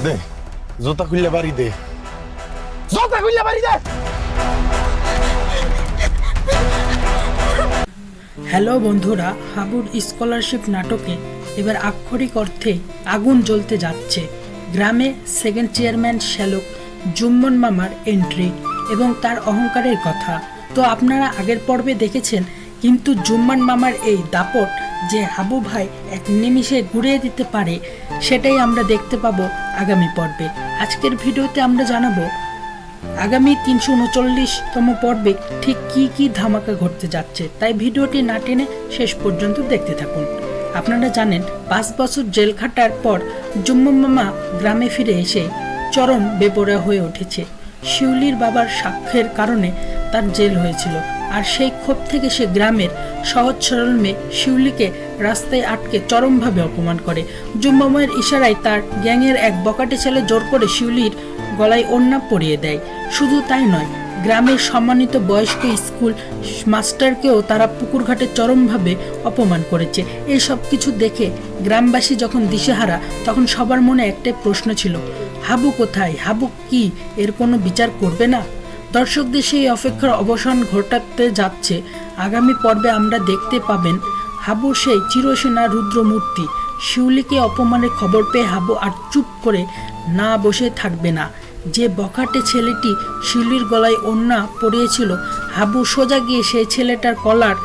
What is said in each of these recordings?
দে জুতা খুললে বাড়ি দে, জুতা খুললে বাড়ি দে। হ্যালো বন্ধুরা, হাবুর স্কলারশিপ নাটকে এবার আক্ষরিক অর্থে আগুন জ্বলতে যাচ্ছে। গ্রামে সেকেন্ড চেয়ারম্যান শ্যালক জুম্মন মামার এন্ট্রি এবং তার অহংকারের কথা তো আপনারা আগের পর্বে দেখেছেন, কিন্তু জুম্মান মামার এই দাপট যে হাবু ভাই এক নিমিষে ঘুরিয়ে দিতে পারে, সেটাই আমরা দেখতে পাবো আগামী পর্বে। আজকের ভিডিওতে আমরা জানাবো আগামী 339তম পর্বে ঠিক কি ধামাকা ঘটতে যাচ্ছে, তাই ভিডিওটি না টেনে শেষ পর্যন্ত দেখতে থাকুন। আপনারা জানেন 5 বছর জেল খাটার পর জুম্মন মামা গ্রামে ফিরে এসে চরম বেপরোয়া হয়ে উঠেছে। শিউলির বাবার সাক্ষ্যের কারণে তার জেল হয়েছিল, আর সেই ক্ষোভ থেকে সে গ্রামের সহজ সরল মেয়ে শিউলিকে রাস্তায় আটকে চরমভাবে অপমান করে। জুম্মামের ইশারায় তার গ্যাংয়ের এক বকাটে ছেলে জোর করে শিউলির গলায় ওড়না পরিয়ে দেয়। শুধু তাই নয়, গ্রামের সম্মানিত বয়স্ক স্কুল মাস্টারকেও তারা পুকুরঘাটে চরমভাবে অপমান করেছে। এই সব কিছু দেখে গ্রামবাসী যখন দিশেহারা, তখন সবার মনে একটাই প্রশ্ন ছিল, হাবু কোথায়? হাবু কি এর কোনো বিচার করবে না? দর্শকদের সেই অপেক্ষার অবসান ঘটাতে যাচ্ছে। আগামী পর্বে আমরা দেখতে পাবেন হাবু সেই চিরসেনা রুদ্রমূর্তি। শিউলিকে অপমানের খবর পেয়ে হাবু আর চুপ করে না বসে থাকবে না। যে বখাটে ছেলেটি শিউলির গলায় ওড়না পরিয়েছিল, হাবু সোজা গিয়ে সেই ছেলেটার কলার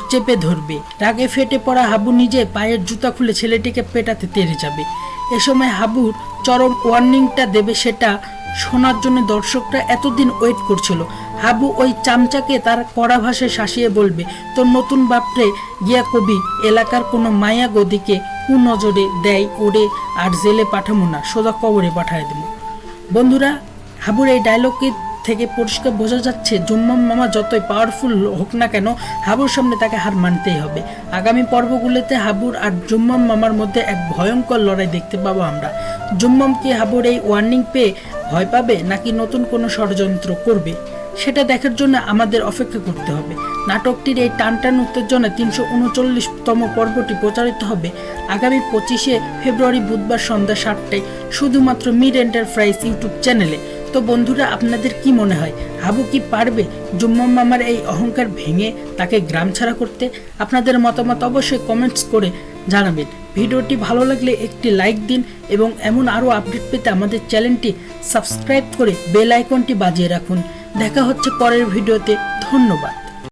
চেপে ধরবে। রাগে ফেটে পড়া হাবু নিজে পায়ের জুতা খুলে ছেলেটিকে পেটাতে তেড়ে যাবে। এ সময় হাবুর চরম ওয়ার্নিংটা দেবে, সেটা শোনার জন্য দর্শকরা এতদিন ওয়েট করছিল। হাবু ওই চামচাকে তার কড়া ভাষায় শাসিয়ে বলবে, তোর নতুন বাপরে গিয়া কবি এলাকার কোনো মায়া গদিকে কুনজরে দেয় ওরে, আর জেলে পাঠাবো না, সোজা কবরে পাঠায় দেবো। বন্ধুরা, হাবুর এই ডায়লগে থেকে পরিষ্কার বোঝা যাচ্ছে জুম্মন মামা যতই পাওয়ারফুল হোক না কেন, হাবুর সামনে তাকে হার মানতেই হবে। আগামী পর্বগুলোতে হাবুর আর জুম্মন মামার মধ্যে এক ভয়ঙ্কর লড়াই দেখতে পাবো আমরা। জুম্মন কি হাবুর এই ওয়ার্নিং পেয়ে ভয় পাবে, নাকি নতুন কোনো ষড়যন্ত্র করবে, সেটা দেখার জন্য আমাদের অপেক্ষা করতে হবে। নাটকটির এই টানটান উত্তেজনা 339তম পর্বটি প্রচারিত হবে আগামী 25শে ফেব্রুয়ারি বুধবার সন্ধ্যা 7টায় শুধুমাত্র মিড এন্টারপ্রাইজ ইউটিউব চ্যানেলে। তো বন্ধুরা, আপনাদের কি মনে হয়, হাবু কি পারবে জুম্মন মামার এই অহংকার ভেঙে তাকে গ্রাম ছাড়া করতে? আপনাদের মতামত অবশ্যই কমেন্টস করে জানাবেন। ভিডিওটি ভালো লাগলে একটি লাইক দিন এবং এমন আরও আপডেট পেতে আমাদের চ্যানেলটি সাবস্ক্রাইব করে বেল আইকনটি বাজিয়ে রাখুন। দেখা হচ্ছে পরের ভিডিওতে। ধন্যবাদ।